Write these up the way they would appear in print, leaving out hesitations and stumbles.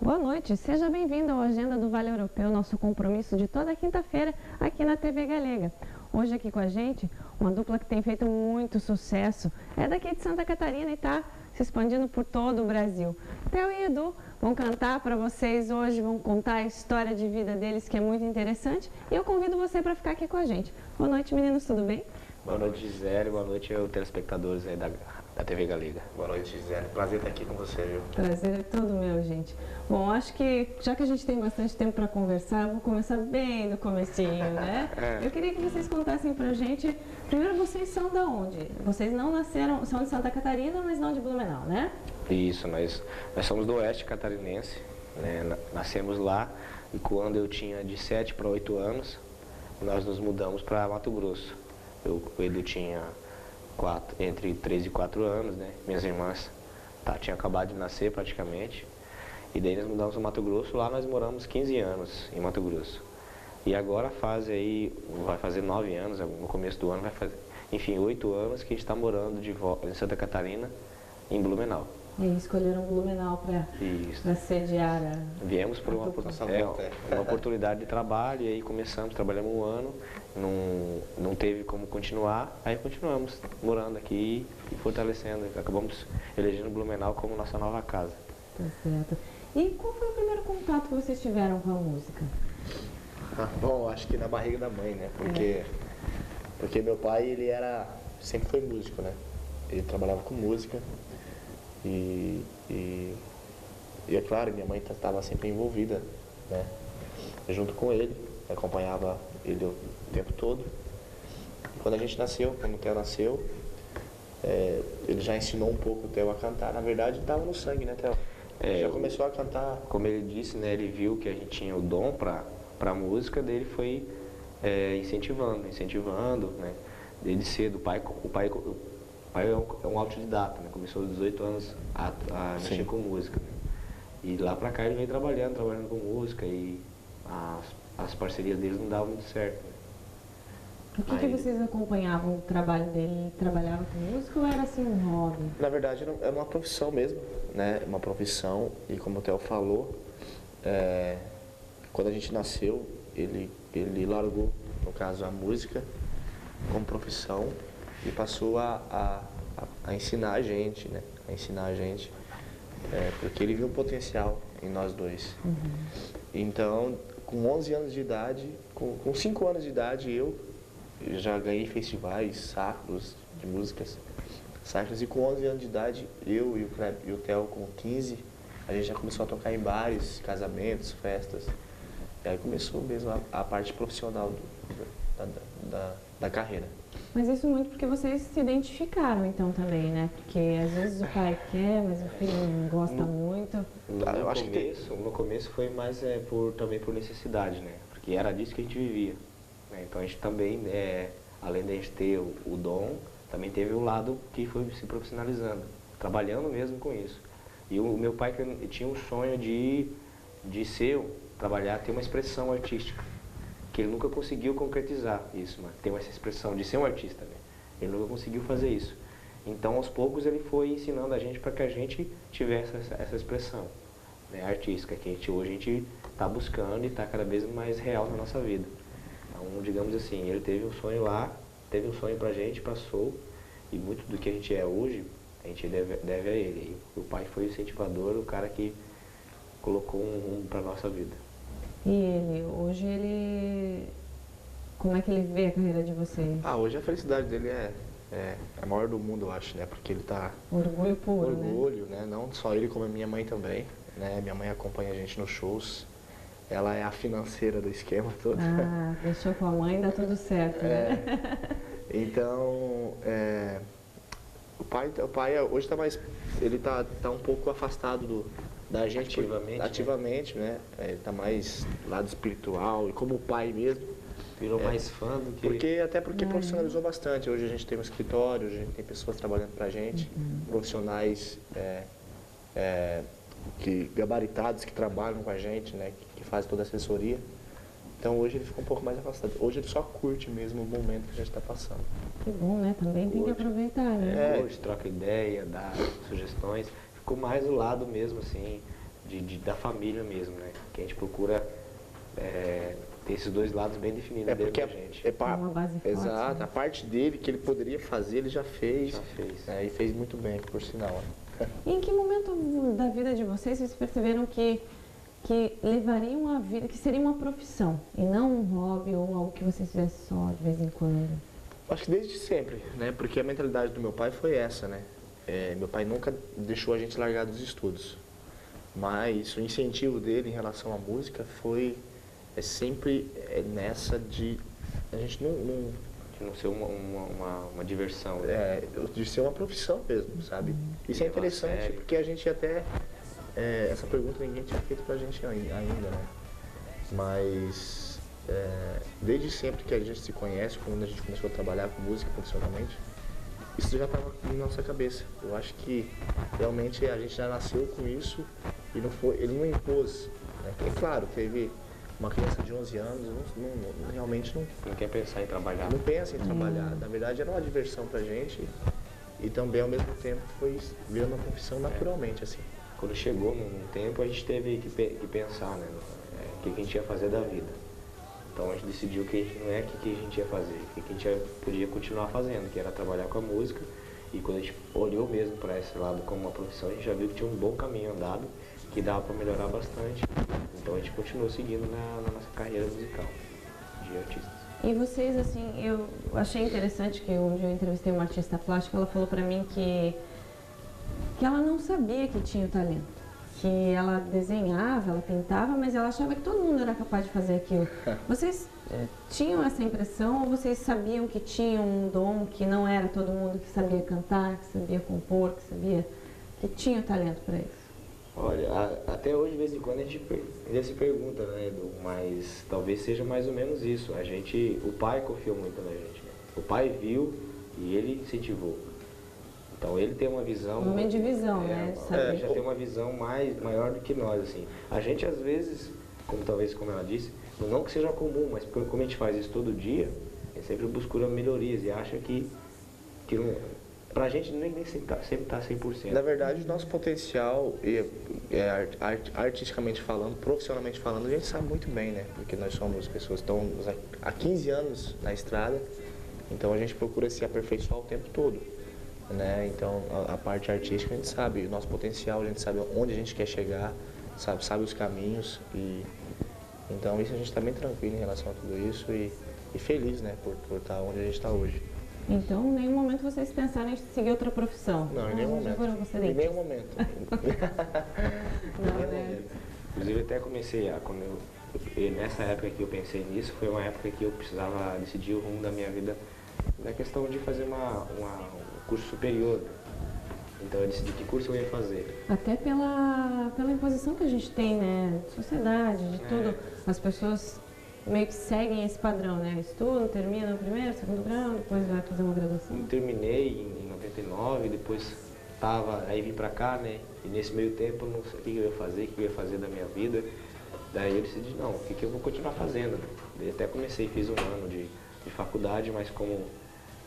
Boa noite, seja bem-vindo ao Agenda do Vale Europeu, nosso compromisso de toda quinta-feira aqui na TV Galega. Hoje aqui com a gente, uma dupla que tem feito muito sucesso, é daqui de Santa Catarina e está se expandindo por todo o Brasil. Theo e Edu vão cantar para vocês hoje, vão contar a história de vida deles, que é muito interessante, e eu convido você para ficar aqui com a gente. Boa noite, meninos, tudo bem? Boa noite, Gisele. Boa noite aos telespectadores aí da TV Galega. Boa noite, Gisele. Prazer estar aqui com você, viu? Prazer é todo meu, gente. Bom, acho que já que a gente tem bastante tempo para conversar, eu vou começar bem do comecinho, né? Eu queria que vocês contassem pra gente, primeiro, vocês são da onde? Vocês não nasceram, são de Santa Catarina, mas não de Blumenau, né? Isso, nós somos do oeste catarinense, né? Nascemos lá e quando eu tinha de 7 para 8 anos, nós nos mudamos para Mato Grosso. Ele tinha entre 3 e 4 anos, né? Minhas irmãs tinham acabado de nascer praticamente. E daí nós mudamos para Mato Grosso, lá nós moramos 15 anos em Mato Grosso. E agora vai fazer 9 anos, no começo do ano vai fazer, enfim, 8 anos que a gente está morando de volta em Santa Catarina, em Blumenau. E escolheram Blumenau para sediar a... Viemos por uma oportunidade de trabalho e aí trabalhamos um ano, não teve como continuar, aí continuamos morando aqui e fortalecendo, acabamos elegendo Blumenau como nossa nova casa. Tá certo. E qual foi o primeiro contato que vocês tiveram com a música? Bom, acho que na barriga da mãe, né? Porque meu pai, sempre foi músico, né? Ele trabalhava com música e é claro, minha mãe estava sempre envolvida, né? Junto com ele, acompanhava ele o tempo todo. E quando o Theo nasceu, ele já ensinou um pouco o Theo a cantar. Na verdade, estava no sangue, né, Theo? Já começou a cantar. Como ele disse, né, ele viu que a gente tinha o dom para música, dele foi incentivando, né, desde cedo. O pai é um autodidata, né, começou aos 18 anos a mexer com música. Né, e lá pra cá ele veio trabalhando com música e as parcerias deles não davam muito certo. Né. O que vocês acompanhavam o trabalho dele? Ele trabalhava com música ou era assim um hobby? Na verdade, era uma profissão mesmo, né? Uma profissão, e como o Theo falou, quando a gente nasceu, ele largou, no caso, a música como profissão e passou a ensinar a gente, né? Porque ele viu um potencial em nós dois. Uhum. Então, com 11 anos de idade, com 5 anos de idade, eu já ganhei festivais sacros de músicas sacras, e com 11 anos de idade, eu e o Theo com 15, a gente já começou a tocar em bares, casamentos, festas. E aí começou mesmo a parte profissional da carreira. Mas isso muito porque vocês se identificaram então também, né? Porque às vezes o pai quer, mas o filho não gosta muito. No começo foi mais também por necessidade, né? Porque era disso que a gente vivia. Então a gente também, além de a gente ter o dom, também teve o lado que foi se profissionalizando, trabalhando mesmo com isso. E o meu pai tinha um sonho de trabalhar, ter uma expressão artística, que ele nunca conseguiu concretizar isso, mas ter essa expressão de ser um artista, né? Ele nunca conseguiu fazer isso. Então aos poucos ele foi ensinando a gente para que a gente tivesse essa expressão, né, artística, que hoje a gente está buscando e está cada vez mais real na nossa vida. Então, digamos assim, ele teve um sonho lá, teve um sonho pra gente, passou, e muito do que a gente é hoje, a gente deve a ele. E o pai foi o incentivador, o cara que colocou um rumo pra nossa vida. E hoje como é que ele vê a carreira de vocês? Hoje a felicidade dele é a maior do mundo, eu acho, né? Porque ele tá... Orgulho puro, né? Não só ele, como a minha mãe também, né? Minha mãe acompanha a gente nos shows. Ela é a financeira do esquema todo. Deixou com a mãe, dá tudo certo, né? Então, o pai hoje tá mais... Ele tá um pouco afastado da gente. Ativamente, né? Ele tá mais lado espiritual, e como pai mesmo. Virou mais fã do que... Porque profissionalizou bastante. Hoje a gente tem um escritório, hoje a gente tem pessoas trabalhando pra gente, profissionais gabaritados que trabalham com a gente, né, que fazem toda a assessoria. Então hoje ele ficou um pouco mais afastado. Hoje ele só curte mesmo o momento que a gente está passando. Que bom, né? Também tem que aproveitar, né? Hoje troca ideia, dá sugestões. Ficou mais do lado mesmo, assim, da família mesmo, né? Que a gente procura ter esses dois lados bem definidos dentro da gente. Uma base forte, exato, né? a parte dele que ele poderia fazer, ele já fez. Já fez. E fez muito bem, por sinal. E em que momento da vida de vocês perceberam que levariam a vida, que seria uma profissão e não um hobby ou algo que vocês fizessem só de vez em quando? Acho que desde sempre, né? Porque a mentalidade do meu pai foi essa, né? Meu pai nunca deixou a gente largar dos estudos. Mas o incentivo dele em relação à música foi sempre nessa de a gente De não ser uma diversão. de ser uma profissão mesmo, sabe? Isso é Levar a interessante sério. porque a gente até essa pergunta ninguém tinha feito pra gente ainda, né? Mas desde sempre que a gente se conhece, quando a gente começou a trabalhar com música profissionalmente, isso já estava na nossa cabeça. Eu acho que realmente a gente já nasceu com isso e ele não impôs, né? É claro, teve uma criança de 11 anos, realmente Não quer pensar em trabalhar. não pensa em trabalhar. Na verdade era uma diversão pra gente e também ao mesmo tempo foi virando uma profissão naturalmente, assim. Quando chegou num tempo, a gente teve que pensar, né? O que a gente ia fazer da vida. Então a gente decidiu que não é o que a gente ia fazer, o que a gente podia continuar fazendo, que era trabalhar com a música. E quando a gente olhou mesmo para esse lado como uma profissão, a gente já viu que tinha um bom caminho andado, que dava para melhorar bastante. Então a gente continuou seguindo na nossa carreira musical de artistas. E vocês, assim, eu achei interessante que um dia eu entrevistei uma artista plástica, ela falou pra mim que ela não sabia que tinha o talento. Que ela desenhava, ela pintava, mas ela achava que todo mundo era capaz de fazer aquilo. Vocês tinham essa impressão ou vocês sabiam que tinham um dom, que não era todo mundo que sabia cantar, que sabia compor, que tinha talento para isso? Olha, até hoje, de vez em quando, a gente ainda se pergunta, né, Edu? Mas talvez seja mais ou menos isso. O pai confiou muito na gente, né? O pai viu e ele incentivou. Então ele tem uma visão... Um momento de visão, né? Ele já tem uma visão maior do que nós, assim. A gente, às vezes, como ela disse, não que seja comum, mas como a gente faz isso todo dia, a gente sempre busca melhorias e acha que não, pra gente nem sempre tá 100%. Na verdade, o nosso potencial, artisticamente falando, profissionalmente falando, a gente sabe muito bem, né? Porque nós somos pessoas que estão há 15 anos na estrada, então a gente procura se aperfeiçoar o tempo todo, né? Então, a parte artística a gente sabe o nosso potencial, a gente sabe onde a gente quer chegar, sabe os caminhos, e então isso a gente está bem tranquilo em relação a tudo isso e feliz, né? Por estar onde a gente está hoje. Então, em nenhum momento vocês pensaram em seguir outra profissão? Não, em nenhum momento. Agora você Em nenhum momento. Não, né? Inclusive, até comecei nessa época que eu pensei nisso, foi uma época que eu precisava decidir o rumo da minha vida, na questão de fazer um curso superior. Então eu decidi que curso eu ia fazer. Até pela imposição que a gente tem, né? De sociedade, de tudo. As pessoas meio que seguem esse padrão, né? Estudam, terminam o primeiro, segundo grau, depois vai fazer uma graduação. Eu terminei em 99, depois aí vim pra cá, né? E nesse meio tempo eu não sei o que eu ia fazer, o que eu ia fazer da minha vida. Daí eu decidi, não, o que eu vou continuar fazendo? Né? Daí até comecei, fiz um ano de faculdade, mas como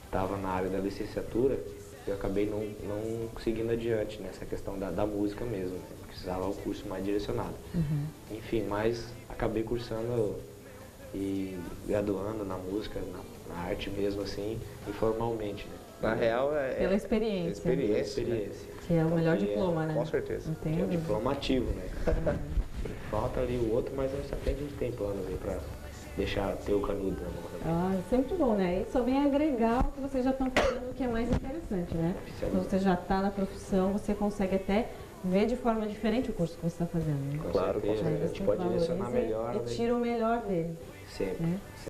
estava na área da licenciatura, eu acabei não seguindo adiante nessa questão da música mesmo, né? Precisava um curso mais direcionado. Uhum. Enfim, mas acabei cursando e graduando na música, na arte mesmo, assim, informalmente, né? Na real, Pela experiência. Experiência. Que é o melhor Então, diploma, né? Com certeza. Que é um Entendo. diploma ativo, né? Falta ali o outro, mas até a gente tem planos aí pra ter o canudo na mão também. Ah, sempre bom, né? E só vem agregar o que vocês já estão fazendo, o que é mais interessante, né? Quando você já está na profissão, você consegue até ver de forma diferente o curso que você está fazendo. Né? Com Claro, com certeza, Aí a você gente pode direcionar valoriza melhor, e né? tira o melhor dele. Sempre. Né?